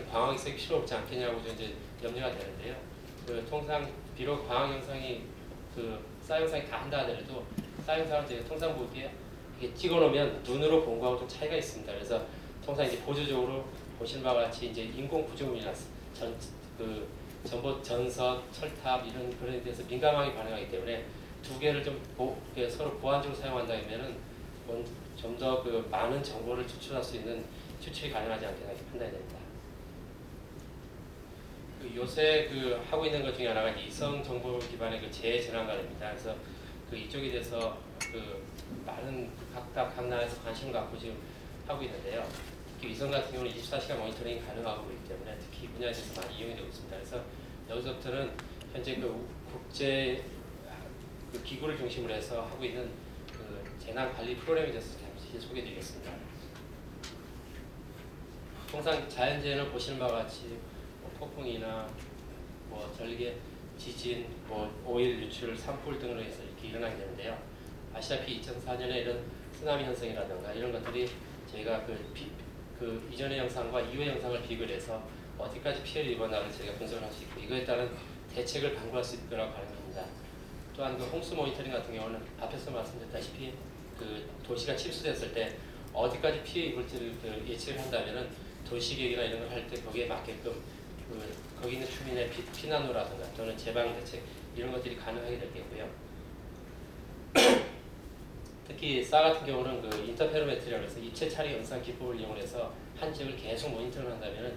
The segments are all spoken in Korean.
광학 이색이 필요 없지 않겠냐고 이제 염려가 되는데요. 통상 비록 광학 영상이 쌀 영상이 다 한다 하더라도 쌀 영상을 제가 통상 보기에 이게 찍어놓으면 눈으로 본 거하고 좀 차이가 있습니다. 그래서 통상 이제 보조적으로 보시는 바와 같이 이제 인공 구조물이나 전봇, 전선, 철탑 이런 그런 데 대해서 민감하게 반응하기 때문에 두 개를 좀 서로 보완적으로 사용한다면은 좀 더 많은 정보를 추출할 수 있는 추출이 가능하지 않겠나 판단이 됩니다. 요새 하고 있는 것 중에 하나가 이성 정보 기반의 재재난관입니다. 그래서 이쪽에 대해서 많은 각 나라에서 관심을 갖고 지금 하고 있는데요. 특히 위성 같은 경우는 24시간 모니터링이 가능하고 있기 때문에 특히 이 분야에 대해서 많이 이용이 되고 있습니다. 그래서 여기서부터는 현재 국제 기구를 중심으로 해서 하고 있는 재난 관리 프로그램에 대해서 잠시 소개드리겠습니다. 통상 자연재해를 보시는 바와 같이 폭풍이나 전개, 지진, 오일 유출, 산불 등으로 해서 이렇게 일어나게 되는데요. 아시다시피 2004년에 이런 쓰나미 현상이라든가 이런 것들이 저희가 이전의 영상과 이후의 영상을 비교해서 어디까지 피해를 입었나를 저희가 분석을 할 수 있고 이거에 따른 대책을 강구할 수 있도록 가능합니다. 또한 홍수 모니터링 같은 경우는 앞에서 말씀드렸다시피 도시가 침수됐을 때 어디까지 피해 입을지를 예측을 한다면은 도시계획이나 이런 걸 할 때 거기에 맞게끔 거기 있는 주민의 피난로라든가 또는 재방 대책 이런 것들이 가능하게 되겠고요. 특히 쌀 같은 경우는 인터페로메트리라고 해서 입체 차례 영상 기법을 이용해서 한 지역을 계속 모니터링 한다면은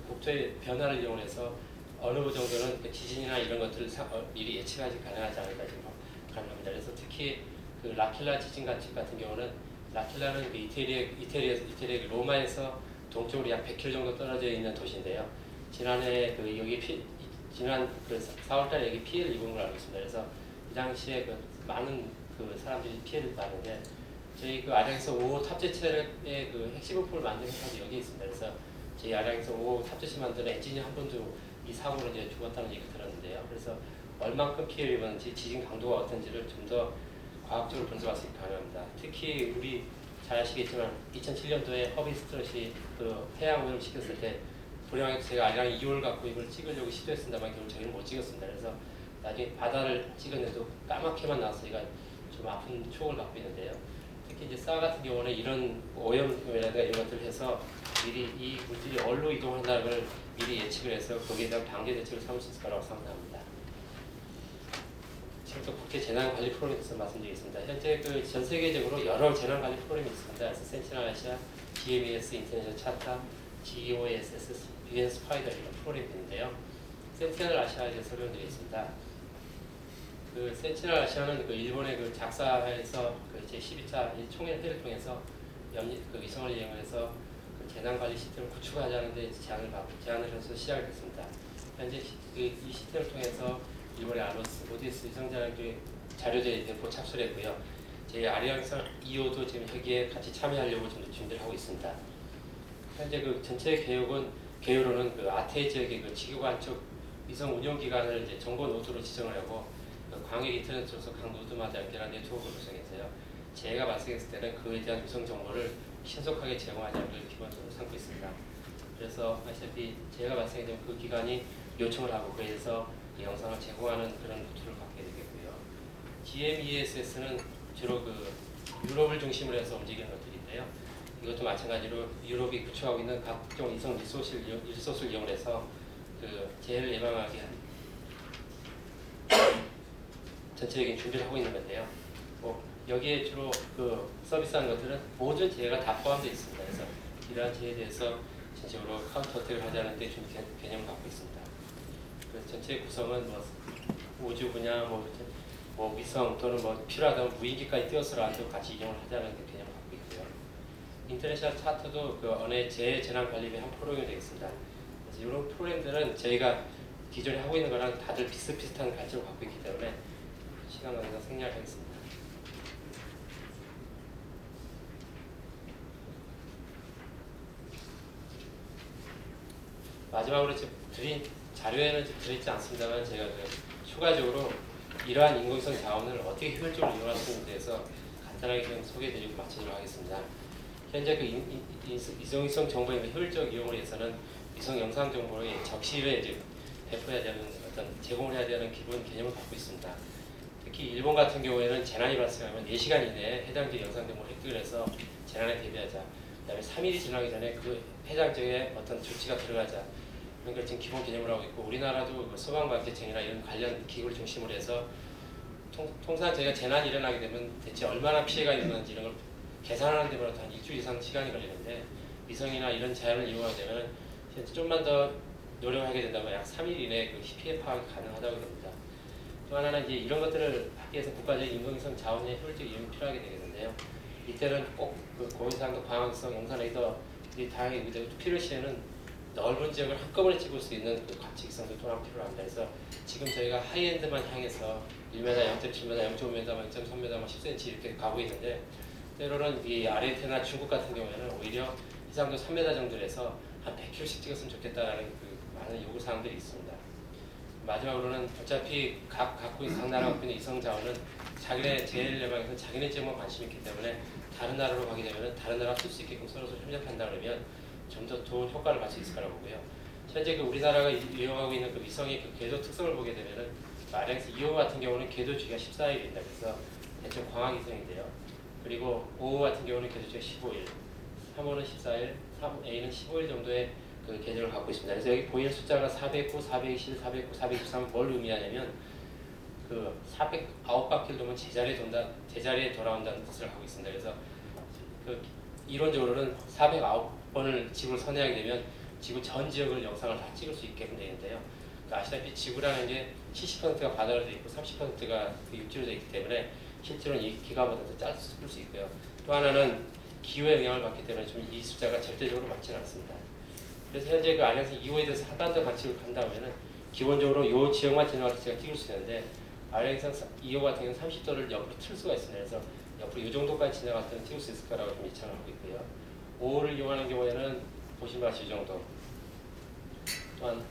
국토의 변화를 이용해서 어느 정도는 지진이나 이런 것들을 미리 예측하지 가능하지 않을까 지금 가능합니다. 그래서 특히 라킬라 지진 같은 경우는 라킬라는 이태리의 로마에서 동쪽으로 약 100km 정도 떨어져 있는 도시인데요. 지난해 지난 4월달에 여기 피해를 입은 걸 알고 있습니다. 그래서 이 당시에 많은 사람들이 피해를 받는데 저희 아량에서 5호 탑재체의 핵심 부품을 만드는 회사도 여기 있습니다. 그래서 저희 아량에서 5호 탑재체 만드는 엔지니어 한 분도 이 사고로 이제 죽었다는 얘기 들었는데요. 그래서 얼만큼 피해를 입었는지 지진 강도가 어떤지를 좀 더 과학적으로 분석할 수 있게 가능합니다. 특히 우리 잘 아시겠지만 2007년도에 허비 스트럿이 해양 오염을 시켰을 때 불행하게 제가 아리랑 2호를 갖고 이걸 찍으려고 시도했습니다만 결국 저희는 못 찍었습니다. 그래서 나중에 바다를 찍었는데도 까맣게만 나와서 제가 좀 아픈 추억을 갖고 있는데요. 특히 이제 쌀 같은 경우는 이런 오염이라든가 이런 것들을 해서 미리 이 물질이 어디로 이동한다는 걸 미리 예측을 해서 거기에 대한 방제 대책을 삼을 수 있을 거라고 생각합니다. 지금 또 국제 재난관리 프로그램에 대해서 말씀드리겠습니다. 현재 전 세계적으로 여러 재난관리 프로그램이 있습니다. 그래서 센티널 아시아, GMES, 인터내셔널 차타, GOSS, UN 스파이더 이런 프로그램이 있는데요. 센티널 아시아에 대해서 설명드리겠습니다. 센티널 아시아는 일본의 작사에서 제12차 총회를 통해서 위성을 이용해서 재난관리 시스템을 구축하자는 데 제안을 해서 시작을 했습니다. 현재 이 시스템을 통해서 일본의 아노스, 모디스 자료들이 배포 착수를 했고요. 저희 아리랑성 2호도 지금 여기에 같이 참여하려고 지금 준비를 하고 있습니다. 현재 전체 개요로는 아태 지역의 지구관 쪽 위성 운용 기관을 이제 정보 노드로 지정을 하고 광역 인터넷으로서 각 노드마다 연결한 네트워크를 구성해서요. 제가 발생했을 때는 그에 대한 위성 정보를 신속하게 제공하자는 걸 기본적으로 삼고 있습니다. 그래서 아시다시피 제가 발생했을 때 그 기관이 요청을 하고 그래서 영상을 제공하는 그런 루트를 갖게 되겠고요. GMESS는 주로 유럽을 중심으로 해서 움직이는 것들인데요. 이것도 마찬가지로 유럽이 구축하고 있는 각종 위성 리소스를 이용해서 재해를 예방하기 위한 전체적인 준비를 하고 있는 건데요. 여기에 주로 서비스하는 것들은 모든 재해가 다 포함되어 있습니다. 그래서 이러한 재해에 대해서 전체적으로 카운터 어택을 하자는 데 준비 개념을 갖고 있습니다. 그래서 전체 구성은 우주 분야, 위성 또는 필요하다면 무인기까지 띄워서라도 같이 이용을 하자는 개념을 갖고 있고요. 인터내셔널 차트도 어느 재난관리의 한 프로그램이 되겠습니다. 그래서 이런 프로그램들은 저희가 기존에 하고 있는 거랑 다들 비슷비슷한 관점을 갖고 있기 때문에 시간 관계상 생략하겠습니다. 마지막으로 드린 자료에는 들어있지 않습니다만 제가 추가적으로 이러한 인공위성 자원을 어떻게 효율적으로 이용할 수 있는지에 대해서 간단하게 좀 소개해드리고 마치도록 하겠습니다. 현재 인공위성 정보의 효율적 이용을 위해서는 위성 영상 정보를 적시에 이제 배포해야 되는 어떤 제공을 해야 되는 기본 개념을 갖고 있습니다. 특히 일본 같은 경우에는 재난이 발생하면 4시간 이내에 해당 지역 영상 정보를 획득을 해서 재난에 대비하자. 그다음에 3일이 지나기 전에 그 해당 지역에 어떤 조치가 들어가자. 그런 걸 지금 기본 개념을 하고 있고 우리나라도 소방관계청이나 이런 관련 기구를 중심으로 해서 통상 저희가 재난이 일어나게 되면 대체 얼마나 피해가 있는지 이런 걸 계산하는 데마다 한 일주일 이상 시간이 걸리는데 위성이나 이런 자연을 이용하게 되면 좀만 더 노력하게 된다면 약 3일 이내에 그 피해 파악이 가능하다고 합니다. 또 하나는 이제 이런 것들을 하기 위해서 국가적인 인공위성 자원의 효율적 이용이 필요하게 되겠는데요. 이때는 꼭 그 고위상도 광학성, 영상 레이더들이 다양하게 필요할 시에는 넓은 지역을 한꺼번에 찍을 수 있는 그 가치기성도 또한 필요합니다. 그래서 지금 저희가 하이엔드만 향해서 1m, 0.7m, 0.5m, 0.3m, 10cm 이렇게 가고 있는데 때로는 이 아르헨티나, 중국 같은 경우에는 오히려 해상도 3m 정도에서 한 100km씩 찍었으면 좋겠다라는 그 많은 요구 사항들이 있습니다. 마지막으로는 어차피 각 나라가 갖고 있는 이성 자원은 자기네 제일 예방에서 자기네 지역만 관심이 있기 때문에 다른 나라로 가게 되면 다른 나라가 쓸 수 있게끔 서로 협력한다 그러면 좀 더 좋은 효과를 받을 수 있을 거라고 보고요. 현재 그 우리나라가 이용하고 있는 그 위성의 그 궤도 특성을 보게 되면은 아리랑스 2호 같은 경우는 궤도 주기가 14일입니다. 그래서 대충 광학 위성인데요. 그리고 5호 같은 경우는 궤도 주기가 15일, 3호는 14일, 3A는 15일 정도의 그 계절을 갖고 있습니다. 그래서 여기 보이는 숫자가 409, 420, 409, 423은 뭘 의미하냐면 그 409바퀴를 돌면 제자리에 돌아온다는 뜻을 하고 있습니다. 그래서 그 이론적으로는 409번을 지구를 선회하게 되면 지구 전 지역을 영상을 다 찍을 수 있게 되는데요. 그러니까 아시다시피 지구라는 게 70%가 바다로 되어 있고 30%가 그 육지로 되어 있기 때문에 실제로는 이 기간보다 더 짧을 수 있고요. 또 하나는 기후의 영향을 받기 때문에 좀 이 숫자가 절대적으로 맞지는 않습니다. 그래서 현재 그 아리랑스 2호에 대해서 한반도 관측을 한다면은 기본적으로 이 지역만 지나갈 때 제가 찍을 수 있는데 아리랑스 2호 같은 경우는 30도를 옆으로 틀 수가 있습니다. 그래서 옆으로 이 정도까지 지나갈 때는 찍을 수 있을 거라고 좀 예측을 하고 있고요. 5호를 이용하는 경우에는 보시면 같이 이 정도. 또한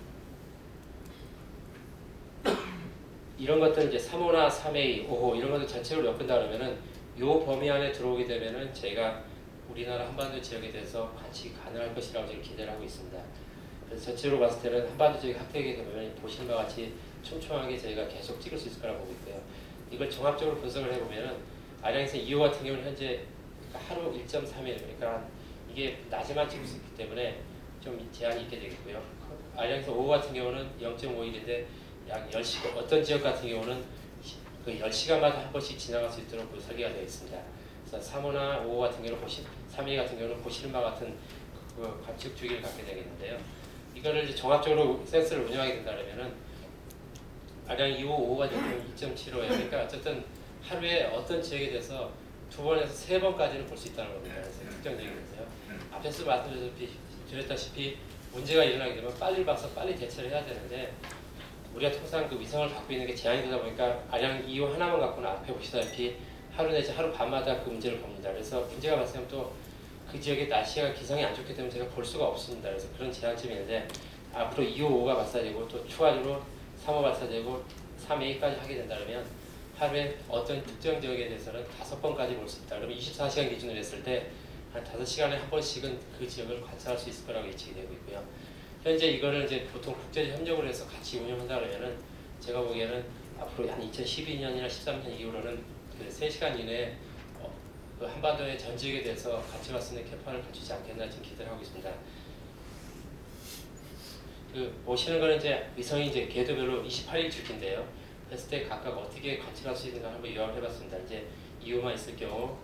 이런 것들은 이제 3호나 3A, 5호 이런 것들 전체를 엮은다 그러면은 이 범위 안에 들어오게 되면은 저희가 우리나라 한반도 지역에 대해서 관측이 가능할 것이라고 지금 기대를 하고 있습니다. 그래서 전체로 봤을 때는 한반도 지역이 확대하게 되면 보시는 바와 같이 촘촘하게 저희가 계속 찍을 수 있을 거라고 보고 있고요. 이걸 종합적으로 분석을 해보면은 아리랑스 2호 같은 경우는 현재 하루 1.3일 그러니까 이게 낮에만 찍을 수 있기 때문에 좀 제한이 있게 되겠고요. 아리랑스 5호 같은 경우는 0.5일인데 약 10시간, 어떤 지역 같은 경우는 그 10시간마다 한 번씩 지나갈 수 있도록 설계가 되어 있습니다. 그래서 3호나 5호 같은 경우는 3회 같은 경우는 보시는 바와 같은 그 관측 주기를 갖게 되겠는데요. 이거를 이제 종합적으로 센서를 운영하게 된다면은 아리랑 2호, 5호가 되면 2.75예요. 그러니까 어쨌든 하루에 어떤 지역에 대해서 2번에서 3번까지는 볼 수 있다는 겁니다. 그래서 특정적인 거죠. 앞에서 말씀드렸다시피 문제가 일어나게 되면 빨리 봐서 빨리 대처를 해야 되는데 우리가 통상 그 위성을 갖고 있는 게 제한이 되다 보니까 아리랑 2호 하나만 갖고는 앞에 보시다시피 하루 내지 하루 밤마다 그 문제를 봅니다. 그래서 문제가 발생하면 또 그 지역의 날씨가 기상이 안 좋기 때문에 제가 볼 수가 없습니다. 그래서 그런 제한점이 있는데 앞으로 2호, 5호가 발사되고 또 추가적으로 3호 발사되고 3A까지 하게 된다면 하루에 어떤 특정 지역에 대해서는 5번까지 볼 수 있다. 그러면 24시간 기준으로 했을 때 한 5시간에 한 번씩은 그 지역을 관찰할 수 있을 거라고 예측이 되고 있고요. 현재 이거를 이제 보통 국제적 협력을 해서 같이 운영한다 그러면은 제가 보기에는 앞으로 한 2012년이나 13년 이후로는 그 3시간 이내에 그 한반도의 전 지역에 대해서 같이 갈 수 있는 개판을 갖추지 않겠나 지금 기대를 하고 있습니다. 그 보시는 거는 이제 위성이 이제 궤도별로 28일 주기인데요. 했을 때 각각 어떻게 관측할 수 있는가 한번 요약을 해봤습니다. 이제 2호만 있을 경우,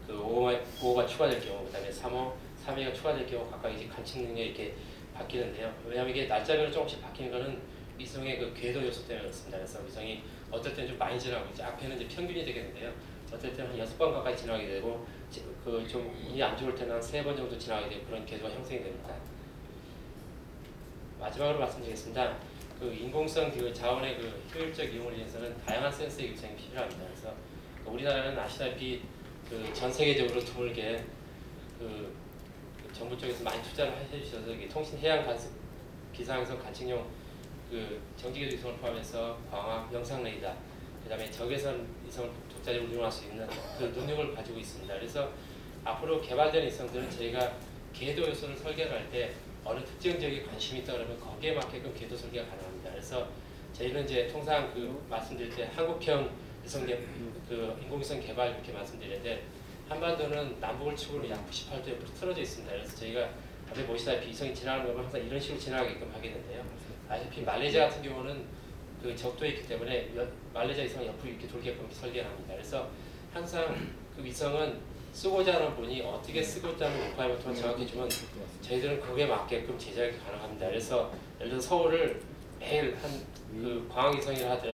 그 5호가 추가될 경우, 그다음에 3호, 3회가 추가될 경우 각각 이제 관측 능력이 이렇게 바뀌는데요. 왜냐하면 이게 날짜별로 조금씩 바뀌는 거는 위성의 그 궤도 요소 때문에 그렇습니다. 그래서 위성이 어떨 때는 좀 많이 지나고 이제 앞에는 이제 평균이 되겠는데요. 어떨 때는 한 6번 가까이 지나게 되고 그 좀 운이 안 좋을 때는 한 3번 정도 지나게 되고 그런 궤도가 형성이 됩니다. 마지막으로 말씀드리겠습니다. 그 인공성 그 자원의 그 효율적 이용을 위해서는 다양한 센서의 유착이 필요합니다. 그래서 우리나라는 아시다시피 그 전 세계적으로 드물게 그 정부 쪽에서 많이 투자를 해주셔서 통신 해양 기상위성 관측용 그 정지궤도 위성을 포함해서 광학 영상 레이더, 그다음에 적외선 위성을 독자적으로 운용할 수 있는 그 능력을 가지고 있습니다. 그래서 앞으로 개발되는 위성들은 저희가 궤도 요소를 설계를 할 때 어느 특정 지역에 관심이 있다 그러면 거기에 맞게끔 궤도 설계가 가능합니다. 그래서 저희는 이제 통상 그 말씀드릴 때 한국형 그 인공위성 개발 이렇게 말씀드리는데 한반도는 남북을 축으로 약 98도 옆으로 틀어져 있습니다. 그래서 저희가 앞에 보시다시피 위성이 지나가는 거면 항상 이런 식으로 지나가게끔 하게 되는데요. 아시다시피 말레이시아 같은 경우는 그 적도에 있기 때문에 말레이시아 위성을 옆으로 이렇게 돌게끔 설계를 합니다. 그래서 항상 그 위성은 쓰고자 하는 분이 어떻게 쓰고자 하는 리ኳ이먼트만 정확히 주면 저희들은 거기에 맞게끔 제작이 가능합니다. 그래서 예를 들어 서울을 매일 한 그 광학위성이라 하더라도